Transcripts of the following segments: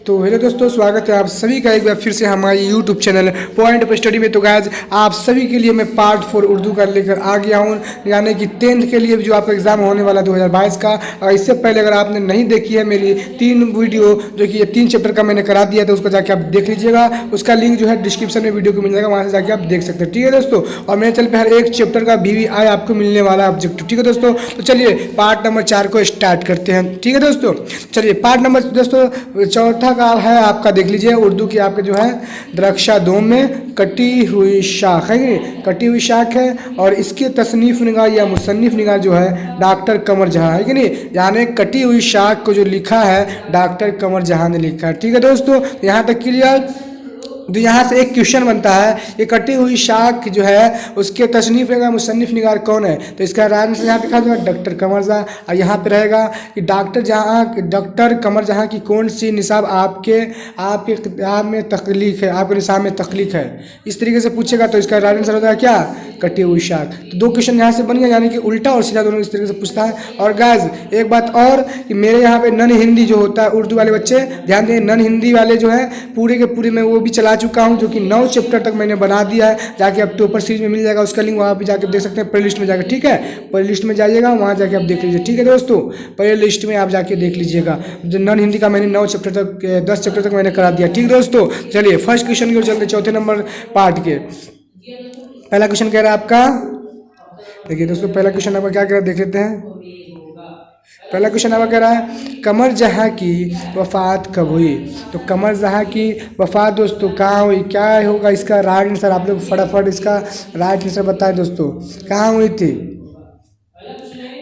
तो हेलो दोस्तों, स्वागत है आप सभी का एक बार फिर से हमारे YouTube channel point of study में। तो गाइज आप सभी के लिए मैं पार्ट 4 उर्दू का लेकर आ गया हूँ, यानी कि 10th के लिए जो आपका एग्जाम होने वाला 2022 का। और इससे पहले अगर आपने नहीं देखी है मेरी 3 वीडियो जो कि ये 3 चैप्टर का मैंने करा दिया, तो उसको जाके आप देख लीजिएगा। उसका लिंक जो है डिस्क्रिप्शन में वीडियो को मिल जाएगा, वहाँ से जाके आप देख सकते हैं। ठीक है दोस्तों, और मेरे चैनल पर हर एक चैप्टर का BVI आपको मिलने वाला ऑब्जेक्टिव। ठीक है दोस्तों, तो चलिए पार्ट नंबर 4 को स्टार्ट करते हैं। ठीक है दोस्तों, चलिए पार्ट नंबर दोस्तों चौथा का है आपका, देख लीजिए उर्दू की आपके जो है द्रक्षा दोम में कटी हुई शाख है कि कटी हुई शाख है। और इसके तसनीफ निगार या मुसन्निफ निगार जो है डॉक्टर कमर जहां है कि नहीं, यानी कटी हुई शाख को जो लिखा है डॉक्टर कमर जहां ने लिखा है। ठीक है दोस्तों, यहाँ तक क्लियर। तो यहाँ से एक क्वेश्चन बनता है, ये कटी हुई शाख जो है उसके तसनीफ निगार मुसन्निफ निगार कौन है। तो इसका आंसर यहाँ पे लिखा जाएगा डॉक्टर कमर जहां। और यहाँ पे रहेगा कि डॉक्टर कमर जहां की कौन सी निसाब आपके किताब में तख्लीक है, आपके निसाब में तख्लीक है, इस तरीके से पूछेगा। तो इसका आंसर होता है क्या, कटी हुई शाख। तो 2 क्वेश्चन यहाँ से बन गया, यानी कि उल्टा और सीधा दोनों इस तरीके से पूछता है। और गाइस एक बात और कि मेरे यहाँ पे नन हिंदी जो होता है, उर्दू वाले बच्चे ध्यान दें, नन हिंदी वाले जो है पूरे के पूरे मैं वो भी चला चुका हूं, जो कि 9 चैप्टर तक मैंने बना दिया है। जाके आप टॉपर सीरीज में मिल जाएगा, उसका लिंक वहाँ पे जाके देख सकते हैं, प्ले लिस्ट में जाकर। ठीक है, प्ले लिस्ट में जाइएगा, वहाँ जाके आप देख लीजिए। ठीक है दोस्तों, प्ले लिस्ट में आप जाके देख लीजिएगा। जो नॉन हिंदी का मैंने 9 चैप्टर तक 10 चैप्टर तक मैंने करा दिया। ठीक दोस्तों, चलिए फर्स्ट क्वेश्चन की ओर चलते, चौथे नंबर पार्ट के। पहला क्वेश्चन कह रहा है आपका, देखिए दोस्तों पहला क्वेश्चन आपका क्या कह रहा है, देख लेते हैं। पहला क्वेश्चन आपका कह रहा है कमर जहां की वफ़ात कब हुई। तो कमर जहां की वफ़ात दोस्तों कहाँ हुई, क्या होगा इसका राइट आंसर। आप लोग फटाफट इसका राइट आंसर बताएं दोस्तों, कहाँ हुई थी।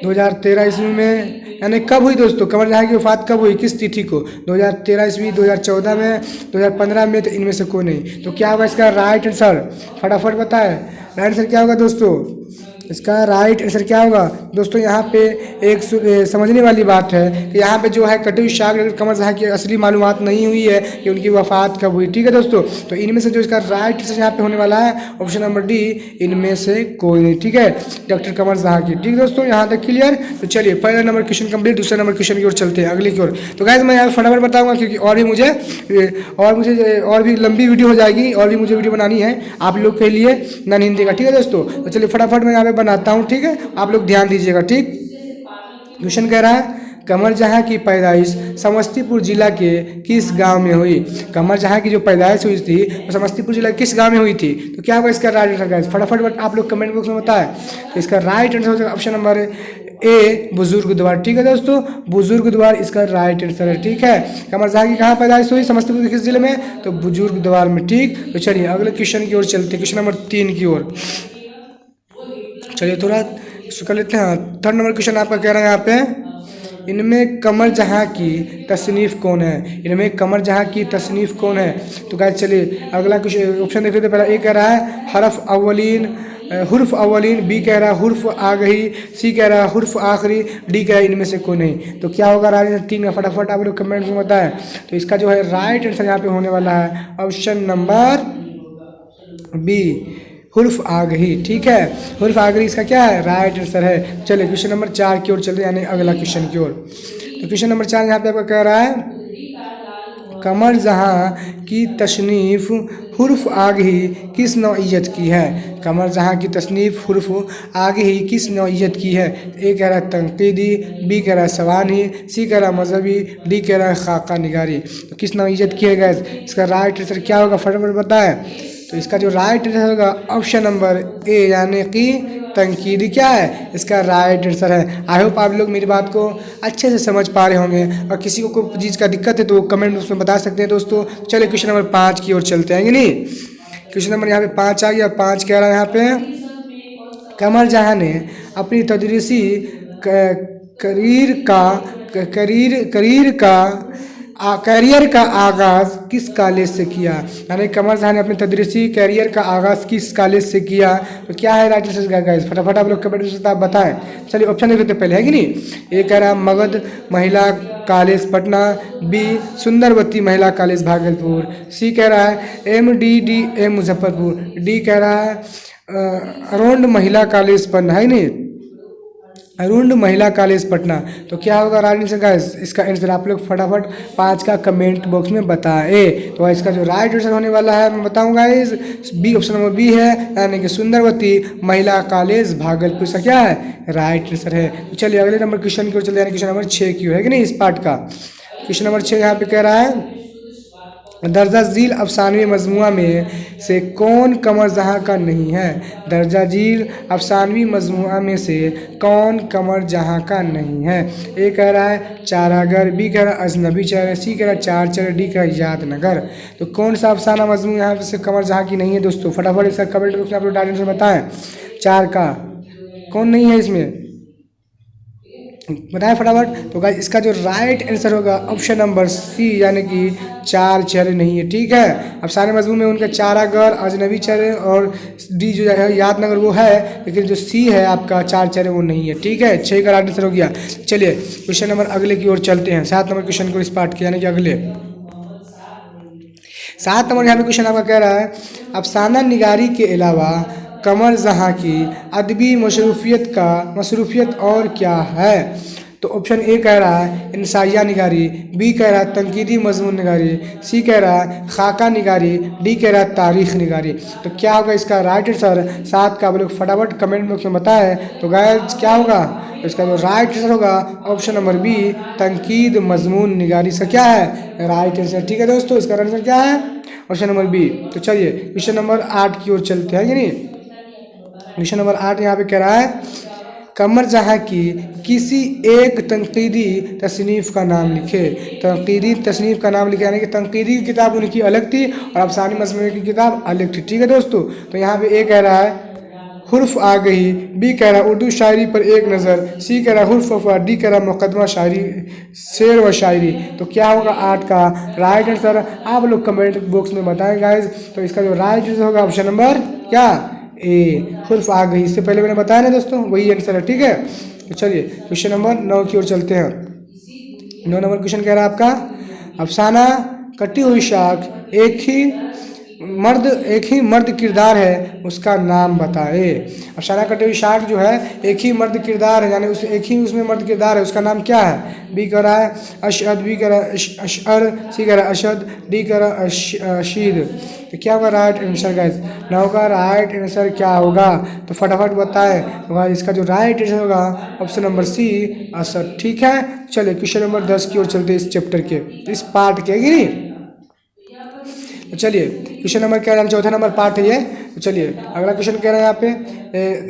2013 ईस्वी में, यानी कब हुई दोस्तों, कमर जहां की वफ़ात कब हुई, किस तिथि को। 2013 ईस्वी, 2014 में, 2015 में, तो इनमें से कोई नहीं। तो क्या होगा इसका राइट आंसर, फटाफट बताएं राइट आंसर क्या होगा दोस्तों। इसका राइट आंसर क्या होगा दोस्तों। यहाँ पे एक समझने वाली बात है कि यहाँ पे जो है कटी हुई शाख कमर जहां की असली मालूमात नहीं हुई है कि उनकी वफ़ात कब हुई। ठीक है दोस्तों, तो इनमें से जो इसका राइट आंसर यहाँ पे होने वाला है ऑप्शन नंबर डी, इनमें से कोई नहीं। ठीक है, डॉक्टर कमर जहां की। ठीक है दोस्तों, यहाँ तक क्लियर। तो चलिए पहला नंबर क्वेश्चन कंप्लीट, दूसरे नंबर क्वेश्चन की ओर चलते हैं, अगले की ओर। तो गाइस मैं यहाँ फटाफट बताऊँगा, क्योंकि और भी लंबी वीडियो हो जाएगी, और भी मुझे वीडियो बनानी है आप लोग के लिए नॉन हिंदी का। ठीक है दोस्तों, तो चलिए फटाफट मैं यहाँ पे बनाता हूँ। ठीक है, आप लोग ध्यान दीजिएगा। ठीक, क्वेश्चन कह रहा है कमर जहां की पैदाइश समस्तीपुर जिला के किस गांव में हुई। कमर जहां की जो पैदाइश हुई थी वो समस्तीपुर जिला किस गांव में हुई थी। तो क्या होगा इसका राइट आंसर, फटाफट आप लोग कमेंट बॉक्स में बताएं। तो इसका राइट आंसर होगा ऑप्शन नंबर ए, बुजुर्ग द्वार। ठीक है दोस्तों, बुजुर्ग द्वार इसका राइट आंसर है। ठीक है, कमर जहां की कहाँ पैदाइश हुई, समस्तीपुर किस जिले में, तो बुजुर्ग द्वार में। ठीक, तो चलिए अगले क्वेश्चन की ओर चलते, क्वेश्चन नंबर 3 की ओर। चलिए थोड़ा इसको कर लेते हैं। थर्ड नंबर क्वेश्चन आपका कह रहा है यहाँ पे, इनमें कमर जहां की तसनीफ कौन है। इनमें कमर जहां की तसनीफ कौन है। तो गाइस चलिए अगला कुछ ऑप्शन देख लेते हैं। पहला ए कह रहा है हरफ अव्वलीन, हुर्फ अव्वलीन, बी कह रहा है हुर्फ आगही, सी कह रहा है हुर्फ आखिरी, डी कह रहा है इनमें से कोई नहीं। तो क्या होगा राइट आंसर 3 का, फटाफट आप लोग कमेंट में बताएं। तो इसका जो है राइट आंसर यहाँ पे होने वाला है ऑप्शन नंबर बी, हुर्फ आगही। ठीक है, हुर्फ आगही इसका क्या है राइट आंसर है। चलिए क्वेश्चन नंबर 4 की ओर चलते हैं, यानी अगला क्वेश्चन की ओर। तो क्वेश्चन नंबर 4 यहाँ पे आपका कह रहा है कमर जहां की तसनीफ हुर्फ आगही किस नौइयत की है। कमर जहां की तसनीफ हुर्फ आगही किस नौइयत की है। ए कह रहा है तनकीदी, बी कह रहा है सवानी, सी कह रहा है मजहबी, डी कह रहा है खाका निगारी। तो किस नौइयत की है गाइस, इसका राइट आंसर क्या होगा फटाफट बताएं। तो इसका जो राइट आंसर होगा ऑप्शन नंबर ए, यानी कि तनकीदी क्या है इसका राइट आंसर है। आई होप आप लोग मेरी बात को अच्छे से समझ पा रहे होंगे, और किसी को कोई चीज़ का दिक्कत है तो वो कमेंट बॉक्स में बता सकते हैं दोस्तों। चलिए क्वेश्चन नंबर 5 की ओर चलते हैं, नहीं क्वेश्चन नंबर यहाँ पे 5 आ गया। 5 कह रहा है यहाँ पे कमर जहां ने अपनी तदरीसी करियर का आगाज़ किस कॉलेज से किया। यानी कमर जहां ने अपने तदरीसी करियर का आगाज़ किस कॉलेज से किया। तो क्या है राइट आंसर गाइस, फटाफट आप लोग कमेंट में बताएं। चलिए ऑप्शन देख लेते पहले, है कि नहीं। ए कह रहा मगध महिला कॉलेज पटना, बी सुंदरवती महिला कॉलेज भागलपुर, सी कह रहा है MDDA मुजफ्फरपुर, डी कह रहा है अरोंड महिला कॉलेज पटना, है नहीं। अरुण महिला कॉलेज पटना। तो क्या होगा राइट आंसर गाइस? इसका आंसर आप लोग फटाफट 5 का कमेंट बॉक्स में बताएं। तो इसका जो राइट आंसर होने वाला है मैं बताऊं guys, B, option number B है, यानी कि सुंदरवती महिला कॉलेज भागलपुर से क्या है राइट आंसर है। तो चलिए अगले नंबर क्वेश्चन की ओर चलते हैं, क्वेश्चन नंबर 6 की ओर है कि नहीं इस पार्ट का। क्वेश्चन नंबर 6 यहाँ पे कह रहा है दर्जा झील अफसानवी मजमुआ में से कौन कमर जहाँ का नहीं है? दर्जा झील अफसानवी मजमुआ में से कौन कमर जहाँ का नहीं है? ए कह रहा है चारागर, बी कह रहा है अजनबी चेहरा, सी कह रहा है चार चेहरे, डी कह रहा है यादनगर। तो कौन सा अफसाना मजमू यहाँ से कमर जहाँ की नहीं है दोस्तों? फटाफट इसका कमेंट बॉक्स में आप लोग डायरेक्ट आंसर बताएं। 4 का कौन नहीं है इसमें बताएं फटाफट। तो गाइस इसका जो राइट आंसर होगा ऑप्शन नंबर सी, यानी कि 4 चेहरे नहीं है। ठीक है, अफसाने मजमून में उनका चारागर, अजनबी चेहरे और डी जो है यादनगर वो है, लेकिन जो सी है आपका 4 चेहरे वो नहीं है। ठीक है, 6 का राइट आंसर हो गया। चलिए क्वेश्चन नंबर अगले की ओर चलते हैं, 7 नंबर क्वेश्चन को इस पार्ट के, यानी कि अगले 7 नंबर यहाँ पे क्वेश्चन आपका कह रहा है अफसाना निगारी के अलावा कमर जहाँ की अदबी मसरूफियत और क्या है? तो ऑप्शन ए कह रहा है इंसाइया निगारी, बी कह रहा है तनकीदी मजमून निगारी, सी कह रहा है खाका निगारी, डी कह रहा है तारीख निगारी। तो क्या होगा इसका राइट आंसर? 7 का आप लोग फटाफट कमेंट बॉक्स में बताएं। तो गाइस क्या होगा? तो इसका जो राइट आंसर होगा ऑप्शन नंबर बी तनकीद मजमून निगारी से क्या है राइट आंसर। ठीक है दोस्तों, इसका आंसर क्या है? Option number B. तो चलिए क्वेश्चन नंबर 8 की ओर चलते हैं कि नहीं। क्वेश्चन नंबर 8 यहाँ पे कह रहा है कमर जहाँ की किसी एक तनकीदी तसनीफ़ का नाम लिखे। तनकीदी तसनीफ़ का नाम लिखे, यानी कि तनकीदी की किताब उनकी अलग थी और अफसानी मजमूए की किताब अलग थी। ठीक है दोस्तों, तो यहाँ पे ए कह रहा है हुर्फ आ गई, बी कह रहा है उर्दू शायरी पर एक नज़र, सी कह रहा है हुर्फ वफा, डी कह रहा है मुकदमा शायरी शेर व शायरी। तो क्या होगा 8 का राइट आंसर? आप लोग कमेंट बॉक्स में बताएं गाइज। तो इसका जो राइट आंसर होगा ऑप्शन नंबर क्या ए हुर्फ आ गई। इससे पहले मैंने बताया ना दोस्तों, वही आंसर है। ठीक है, तो चलिए क्वेश्चन नंबर 9 की ओर चलते हैं। 9 नंबर क्वेश्चन कह रहा है आपका अफसाना कटी हुई शाख एक ही मर्द किरदार है, उसका नाम बताए। अफसाना कटी हुई शाख जो है एक ही मर्द किरदार है, यानी उस एक ही उसमें मर्द किरदार है, उसका नाम क्या है? बी कह रहा है अशद, बी कह रहा है अशअर, सी कह रहा है अशद, डी कह रहा है अशीद। तो क्या होगा राइट आंसर गाइस? 9 का राइट आंसर क्या होगा? तो फटाफट बताएं। तो गाइस इसका जो राइट आंसर होगा ऑप्शन नंबर सी असद। ठीक है, चलिए क्वेश्चन नंबर 10 की ओर चलते हैं, इस चैप्टर के इस पार्ट के है कि नहीं। तो चलिए क्वेश्चन नंबर कह रहे हैं 4था नंबर पार्ट है ये। तो चलिए अगला क्वेश्चन कह रहे हैं यहाँ पे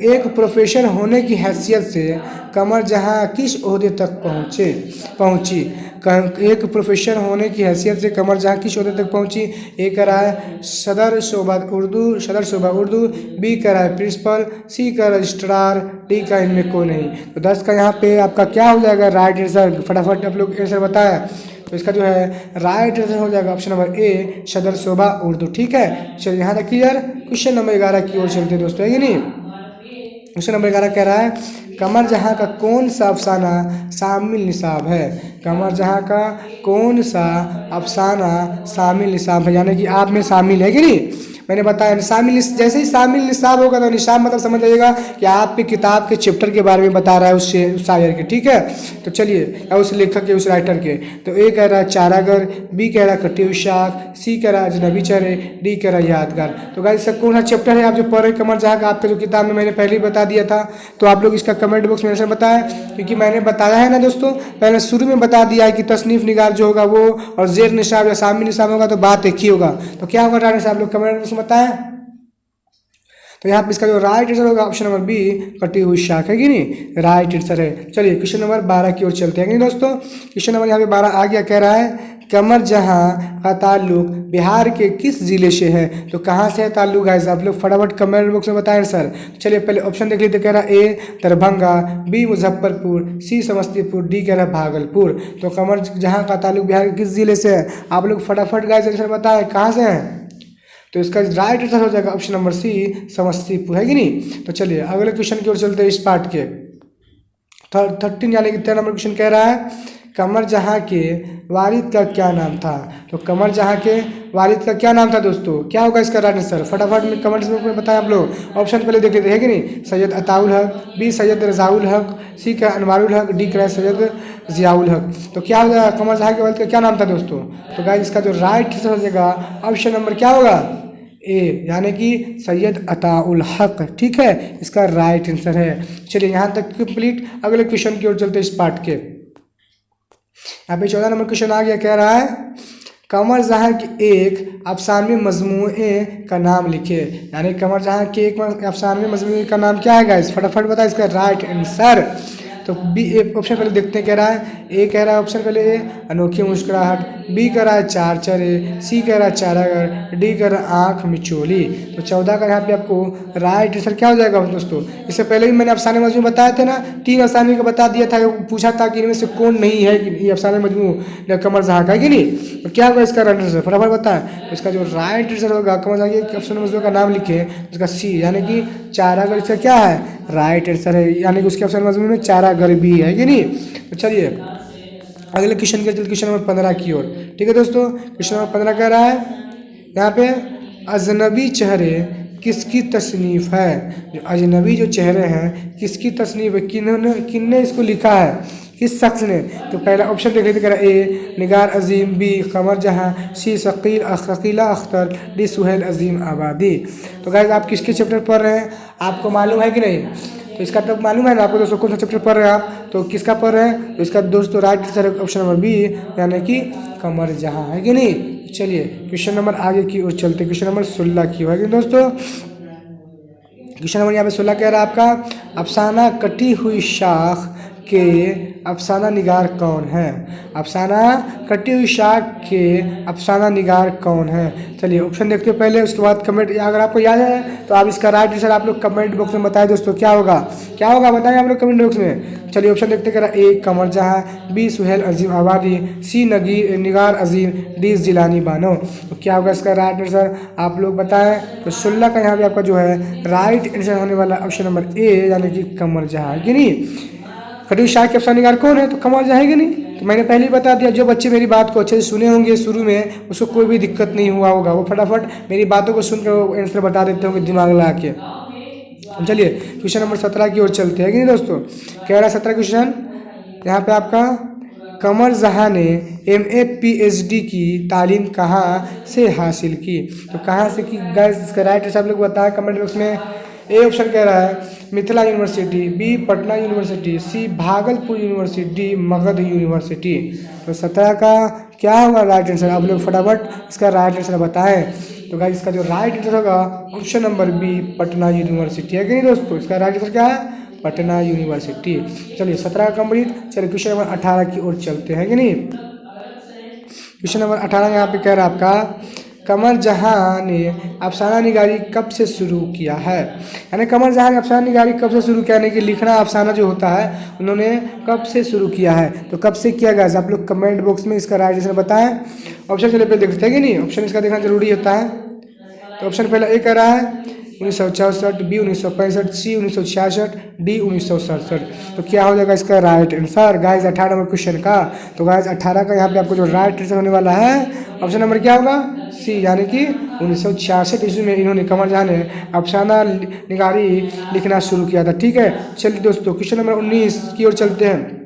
एक प्रोफेसर होने की हैसियत से कमर जहाँ किस ओहदे तक पहुँची। एक प्रोफेसर होने की हैसियत से कमर जहाँ किस ओहदे तक पहुँची? ए कह रहा है सदर शोबा उर्दू, बी कह रहा है प्रिंसिपल, सी कह रहा है रजिस्ट्रार, डी का इनमें कोई नहीं। तो 10 का यहाँ पे आपका क्या हो जाएगा राइट आंसर? फटाफट आप लोग आंसर बताया। तो इसका जो है राइट आंसर हो जाएगा ऑप्शन नंबर ए सदर शोबा उर्दू। ठीक है, चलिए यहाँ तक क्लियर। क्वेश्चन नंबर 11 की ओर चलते हैं दोस्तों, है कि नहीं। क्वेश्चन नंबर 11 कह रहा है कमर जहाँ का कौन सा अफसाना शामिल निसाब है? कमर जहाँ का कौन सा अफसाना शामिल निसाब है, यानी कि आप में शामिल है कि नहीं। मैंने बताया शामिल, जैसे ही शामिल निसाब होगा तो निसाब मतलब समझ जाइएगा कि आपकी किताब के चैप्टर के बारे में बता रहा है उस शायर के। ठीक है, तो चलिए या उस लेखक के, उस राइटर के। तो ए कह रहा है चारागर, बी कह रहा है कटी हुई शाख, सी कह रहा है अजनबी चेहरे, डी कह रहा है यादगार। तो गाइस सब कौन सा चैप्टर है आप जो पढ़ रहे कमर जहाँ का आपका जो किताब में मैंने पहले ही बता दिया था। तो आप लोग इसका कमेंट बॉक्स में आंसर बताएं, क्योंकि मैंने बताया है ना दोस्तों, पहले शुरू में बता दिया है कि तसनीफ निगार जो होगा वो और जेर निसाब या शामिल निसाब होगा तो बात एक ही होगा। तो क्या होगा राइट आंसर आप लोग कमेंट बॉक्स में बताएं। तो यहाँ पे इसका जो राइट आंसर होगा ऑप्शन नंबर बी कटी हुई शाख है कि नहीं राइट आंसर है। चलिए क्वेश्चन नंबर 12 की ओर चलते हैं कि नहीं दोस्तों। क्वेश्चन नंबर यहाँ पे 12 आ गया, कह रहा है कमर जहाँ का ताल्लुक बिहार के किस ज़िले से है? तो कहाँ से है ताल्लुक गाइस? आप लोग फटाफट कमेंट बॉक्स में बताएं सर। चलिए पहले ऑप्शन देख लीजिए, कह रहा है ए दरभंगा, बी मुजफ्फरपुर, सी समस्तीपुर, डी कह रहा है भागलपुर। तो कमर जहाँ का ताल्लुक बिहार के किस ज़िले से है? आप लोग फटाफट गाइस आंसर बताएं कहाँ से है। तो इसका राइट आंसर हो जाएगा ऑप्शन नंबर सी समस्तीपुर, है कि नहीं। तो चलिए अगले क्वेश्चन की ओर चलते हैं इस पार्ट के 13 यानी कि 13 नंबर क्वेश्चन कह रहा है कमर जहाँ के वालिद का क्या नाम था। तो कमर जहाँ के वालिद का क्या नाम था दोस्तों, क्या होगा इसका राइट आंसर, फटाफट में कमेंट्स में बताएं आप लोग। ऑप्शन पहले देख लेते हैं कि नहीं, सैयद अताउल हक, बी सैयद रजाउल हक, सी का अनवारुल हक, डी का सैयद जियाउल हक। तो क्या होगा कमर जहाँ के वालिद का क्या नाम था दोस्तों। तो गाइस इसका जो राइट आंसर हो जाएगा ऑप्शन नंबर क्या होगा, ए, यानी कि सैयद अताउल हक। ठीक है, इसका राइट आंसर है। चलिए यहाँ तक कंप्लीट। अगले क्वेश्चन की ओर चलते इस पार्ट के। यहाँ पे 14 नंबर क्वेश्चन आ गया, कह रहा है कमर जहाँ के एक अफसानवी मजमूए का नाम लिखे। यानी कमर जहाँ के एक अफसानवी मजमूए का नाम क्या है गाइस, फटाफट बता इसका राइट आंसर। तो बी ऑप्शन पहले देखते हैं, कह रहा है ए कह रहा है ऑप्शन पहले ए अनोखी मुस्कुराहट, बी कह रहा है चार चरे, सी कह रहा है चारागर, डी कह रहा है आँख मिचोली। तो 14 का यहाँ पे आपको राइट आंसर क्या हो जाएगा दोस्तों। इससे पहले भी मैंने अफसाने मजमू बताए थे ना, 3 अफसाने का बता दिया था, पूछा था कि इनमें से कौन नहीं है कि ये अफसाने मजमू कमर जहाँ का है कि नहीं। तो क्या होगा इसका राइट आंसर, फटाफट बताएं। तो इसका जो राइट आंसर होगा कमर जहाँ के अफसाने मजमू का नाम लिखे, इसका सी यानी कि चारागर इसका क्या है राइट आंसर है। यानी कि उसके अफसाने मजमू में चारागर भी है कि नहीं। तो चलिए अगले क्वेश्चन के चलते क्वेश्चन नंबर 15 की ओर। ठीक है दोस्तों, क्वेश्चन नंबर 15 कह रहा है यहाँ पे अजनबी चेहरे किसकी तसनीफ़ है। जो अजनबी जो चेहरे हैं किसकी तसनीफ़ है, किन्ने इसको लिखा है, किस शख्स ने। तो पहला ऑप्शन देख लेते, कह रहा है ए निगार अजीम, बी कमर जहाँ, सी शकीला अख्तर, डी सुहेल अजीम आबादी। तो गाइस आप किसके चैप्टर पढ़ रहे हैं, आपको मालूम है कि नहीं। तो इसका तब मालूम है ना आपको दोस्तों, कौन सा चैप्टर पढ़ रहे हैं आप, तो किसका पढ़ रहे हैं। तो इसका दोस्तों right answer option number B यानी कि कमर जहाँ है कि नहीं। चलिए क्वेश्चन नंबर आगे की ओर चलते, क्वेश्चन नंबर 16 की है कि दोस्तों। क्वेश्चन नंबर यहाँ पे 16 कह रहा है आपका अफसाना कटी हुई शाख के अफसाना निगार कौन है। अफसाना कटी हुई शाख के अफसाना निगार कौन है। चलिए ऑप्शन देखते हो पहले, उसके बाद कमेंट, अगर आपको याद है तो आप इसका राइट आंसर आप लोग कमेंट बॉक्स में बताएं दोस्तों क्या होगा, क्या होगा बताएं आप लोग कमेंट बॉक्स में। चलिए ऑप्शन देखते कह रहा है ए कमर जहाँ, बी सुहेल अजीम आबादी, सी निगार अजीम, डी जिलानी बानो। तो क्या होगा इसका राइट आंसर आप लोग बताएं। तो 16 का यहाँ पे आपका जो है राइट आंसर होने वाला ऑप्शन नंबर ए यानी कि कमर जहाँ है कि नहीं। कटी शाह के अफसाना निगार कौन है, तो कमर जहाँ है कि नहीं। तो मैंने पहले ही बता दिया, जो बच्चे मेरी बात को अच्छे से सुने होंगे शुरू में उसको कोई भी दिक्कत नहीं हुआ होगा, वो फटाफट मेरी बातों को सुनकर आंसर बता देते होंगे दिमाग लगा के। चलिए क्वेश्चन नंबर 17 की ओर चलते हैं कि नहीं दोस्तों। कह रहा है 17 क्वेश्चन यहाँ पे आपका कमर जहाँ ने MA PhD की तालीम कहाँ से हासिल की। तो कहाँ से की गाइस, इसका राइट आंसर आप लोग बताएं कमेंट बॉक्स में। ए ऑप्शन कह रहा है Mithila university, B Patna university, C Bhagalpur university, D Magadh university. तो 17 का क्या होगा राइट आंसर, आप लोग फटाफट इसका राइट आंसर बताएं। तो गाइस इसका जो राइट आंसर होगा option number B Patna University है कि नहीं दोस्तों। इसका राइट आंसर क्या है, पटना यूनिवर्सिटी। चलिए 17 का कंप्लीट। चलिए क्वेश्चन नंबर 18 की ओर चलते हैं कि नहीं। क्वेश्चन नंबर 18 यहाँ पे कह रहा है आपका कमर जहाँ ने अफसाना निगारी कब से शुरू किया है। यानी कमर जहाँ ने अफसाना निगारी कब से शुरू किया, यानी कि लिखना अफसाना जो होता है उन्होंने कब से शुरू किया है। तो कब से किया गया आप लोग कमेंट बॉक्स में इसका राइट आंसर बताएं। ऑप्शन चलिए पहले देखते हैं कि नहीं, ऑप्शन इसका देखना जरूरी होता है। तो ऑप्शन पहला ए कह रहा है 1964, बी 1965, सी 1966, डी 1967। तो क्या हो जाएगा इसका right answer guys 18 number question का। तो गाइस 18 का यहाँ पे आपको जो राइट आंसर होने वाला है ऑप्शन नंबर क्या होगा, सी यानी कि 1966 ईस्वी में इन्होंने कमर जहाँ ने अफसाना निगारी लिखना शुरू किया था। ठीक है, चलिए दोस्तों क्वेश्चन नंबर 19 की ओर चलते हैं।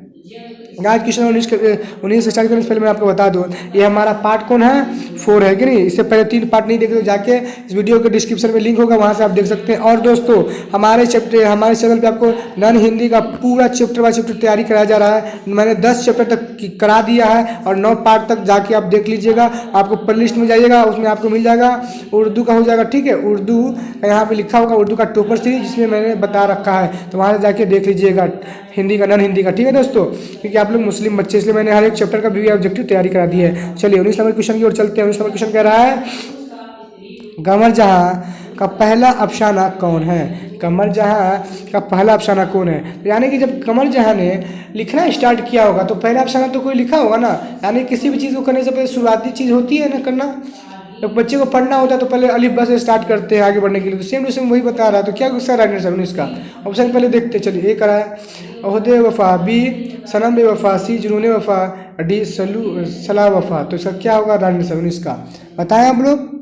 गाइस क्वेश्चन 19 से स्टार्ट करने से पहले मैं आपको बता दूं ये हमारा पार्ट कौन है 4 है कि नहीं। इससे पहले 3 पार्ट नहीं देखे तो जाके इस वीडियो के डिस्क्रिप्शन में लिंक होगा, वहां से आप देख सकते हैं। और दोस्तों हमारे चैनल पे आपको नॉन हिंदी का पूरा चैप्टर बाय चैप्टर तैयारी कराया जा रहा है। मैंने 10 चैप्टर तक करा दिया है और 9 पार्ट तक जाके आप देख लीजिएगा। आपको प्ले लिस्ट में जाइएगा, उसमें आपको मिल जाएगा उर्दू का हो जाएगा। ठीक है, उर्दू का यहाँ पे लिखा होगा उर्दू का टॉपर सीरीज, जिसमें मैंने बता रखा है, तो वहाँ से जाके देख लीजिएगा हिंदी का नॉन हिंदी का। ठीक है दोस्तों, क्योंकि आप लोग मुस्लिम बच्चे, इसलिए मैंने हर एक चैप्टर का भी ऑब्जेक्टिव तैयारी करा दी है। चलिए 19 नंबर क्वेश्चन की ओर चलते हैं। 19 नंबर क्वेश्चन कह रहा है कमर जहाँ का पहला अफसाना कौन है। कमर जहाँ का पहला अफसाना कौन है, यानी कि जब कमर जहाँ ने लिखना स्टार्ट किया होगा तो पहला अफसाना तो कोई लिखा होगा ना। यानी किसी भी चीज़ को करने से पहले शुरुआती चीज़ होती है ना करना। जब बच्चे को पढ़ना होता है तो पहले अलिफ बा से स्टार्ट करते हैं आगे बढ़ने के लिए। तो सेम टू सेम वही बता रहा है। तो क्या गुस्सा राइट आंसर इसका ऑप्शन पहले देखते चलिए। ए करा है अहदे वफा, बी सनम बेवफा, सी जुनून वफा, डी सला वफा। तो इसका क्या होगा राइट आंसर 19 का, बताएं आप लोग।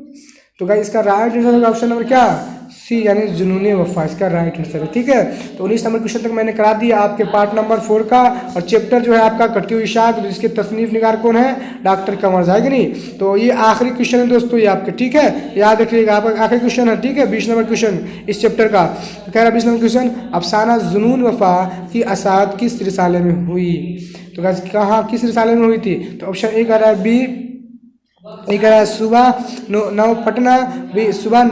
तो गाइस इसका राइट आंसर होगा ऑप्शन नंबर क्या, सी यानी जुनून वफा, इसका राइट आंसर है। ठीक है, तो 19 नंबर क्वेश्चन तक मैंने करा दिया आपके पार्ट नंबर 4 का। और चैप्टर जो है आपका कटी हुई शाख, जिसके तसनीफ निगार कौन है, डॉक्टर कमर जाएगी नहीं। तो ये आखिरी क्वेश्चन है दोस्तों, ये आपके, ठीक है, याद रखिएगा आपका आखिरी क्वेश्चन है। ठीक है, 20 नंबर क्वेश्चन इस चैप्टर का। तो कह रहा 20 नंबर क्वेश्चन, अफसाना जुनून वफा की असात किस रिसाले में हुई। तो गाइस कहाँ किस रिसाले में हुई थी, तो ऑप्शन ए कह रहा है बी, एक है सुबह 9 पटना, बी सुबह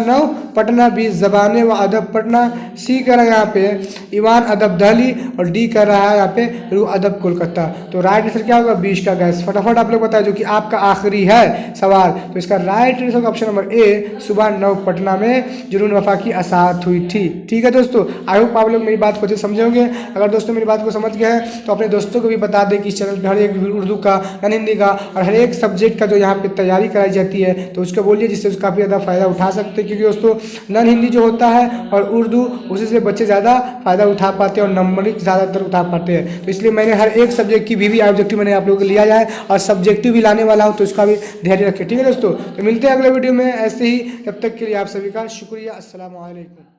9 पटना, बी ज़बान व अदब पटना, सी कर रहा है यहाँ पे ईवान अदब दिल्ली, और डी कर रहा है यहाँ पे रूह अदब कोलकाता। तो राइट आंसर क्या होगा 20 का। गैस फटाफट आप लोग बताएं, जो कि आपका आखिरी है सवाल। तो इसका right answer option number A, सुबह 9 पटना में जुनून वफा की असात हुई थी। ठीक है दोस्तों, आई होप आप लोग मेरी बात को अच्छे समझोगे। अगर दोस्तों मेरी बात को समझ गए हैं तो अपने दोस्तों को भी बता दें कि इस चैनल पर हर एक उर्दू का, नॉन हिंदी का और हर एक सब्जेक्ट का जो यहाँ पे तैयारी कराई जाती है, तो उसको बोलिए, जिससे उसका काफ़ी ज़्यादा फ़ायदा उठा सकते हैं। क्योंकि दोस्तों नॉन हिंदी जो होता है और उर्दू, उसी से बच्चे ज़्यादा फ़ायदा उठा पाते हैं और नंबरिंग ज़्यादातर उठा पाते हैं। तो इसलिए मैंने हर एक सब्जेक्ट की भी ऑब्जेक्टिव मैंने आप लोगों को लिया जाए, और सब्जेक्टिव भी लाने वाला हूँ, तो इसका भी ध्यान रखें। ठीक है दोस्तों, तो मिलते हैं अगले वीडियो में ऐसे ही। तब तक के लिए आप सभी का शुक्रिया। अस्सलाम वालेकुम।